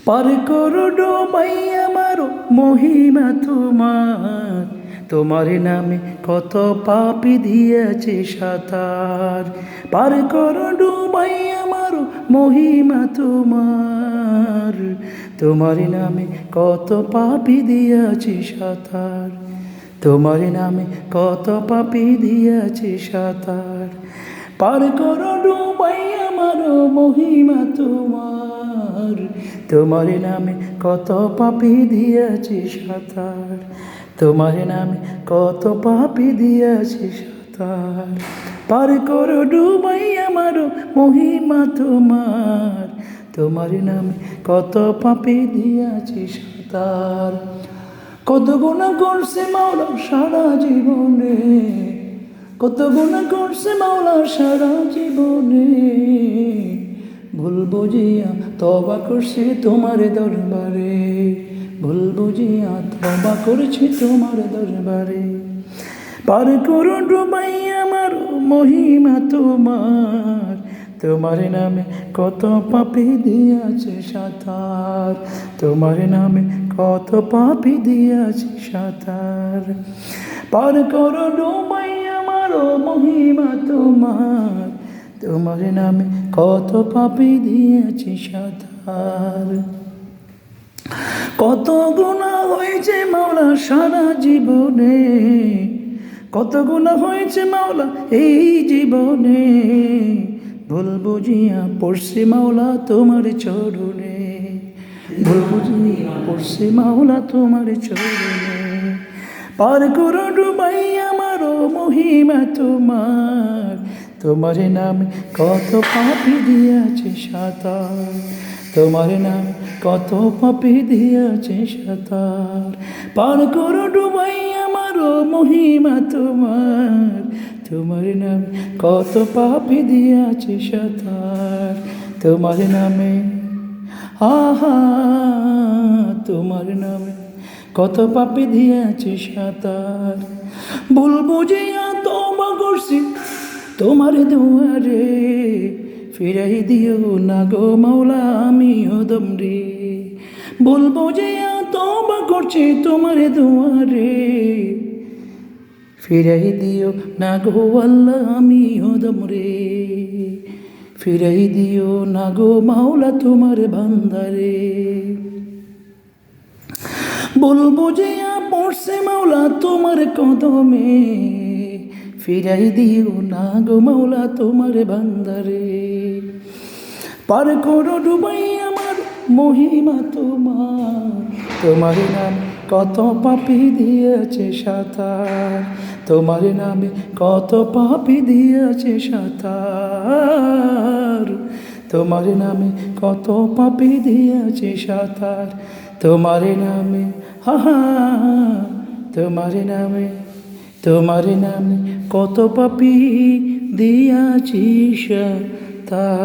পার করো ডোবাই আমার মহিমা তোমার, তোমার নামে কত পাপী দিয়েছে সাঁতার। পার করো ডুবাই আমার মহিমা তোমার, তোমার নামে কত পাপী দিয়েছে সাঁতার। তোমার নামে কত পাপী দিয়েছে সাঁতার। পার করো ডুবাই আমার মহিমা তোমার, তোমার নামে কত পাপী দিয়েছে সাঁতার। তোমার নামে কত পাপী দিয়েছে সাঁতার। পার করো ডুবাই আমার মহিমা তোমার, তোমার নামে কত পাপী দিয়েছে সাঁতার। কত গুনাহ করছে মাওলা সারা জীবনে, কত গুনাহ করছে মাওলা সারা জীবনে। ভুল বুঝিয়া তওবা করছি তোমার দরবারে, ভুল বুঝিয়া তওবা করছি তোমার দরবারে। পার করো ডুবাই আমার মহিমা তোমার, তোমার নামে কত পাপী দিয়েছে সাঁতার। তোমার নামে কত পাপী দিয়েছে সাঁতার। পার করো ডুবাই আমার মহিমা তোমার, তোমার নামে কত পাপী দিয়েছে সাঁতার। কত গুনাহ হয়েছে মাওলা সারা জীবনে, কত গুনাহ হয়েছে মাওলা এই জীবনে। ভুল বুঝিয়া পড়ছি মাওলা তোমার চরণে, ভুল বুঝিয়া পড়ছি মাওলা তোমার চরণে। পার করো ডুবাই আমার মহিমা তোমার, তোমার নামে কত পাপী দিয়েছে সাঁতার। তোমার নামে কত পাপী দিয়েছে সাঁতার। পার করো ডুবাই আমার মহিমা তোমার, তোমার নামে কত পাপী দিয়েছে সাঁতার। তোমার নামে আহা, তোমার নামে কত পাপী দিয়েছে সাঁতার। ভুল বুঝিয়া তওবা করছি তোমার দুয়ারে, ফিরাই দিও না গো মাওলা আমিও দম রে। ভুল বুঝিয়া তওবা করছি তোমার দুয়ারে, ফিরাই দিও না গো আল্লাহ আমিও দম রে। ফিরাই দিও না গো মাওলা তোমার বান্দারে। ভুল বুঝিয়া পড়ছে মাওলা তোমার কদমে, ফিরাই দিও না গো মাওলা তোমার বান্দারে। পার করো ডুবাই আমার মহিমা তোমার, তোমার নাম কত পাপী দিয়েছে সাঁতার। তোমার নামে কত পাপী দিয়েছে সাঁতার। তোমার নামে কত পাপী দিয়েছে সাঁতার। তোমার নামে হা, তোমার নামে, তোমার নামে কত পাপী দিয়াছি সাঁতার।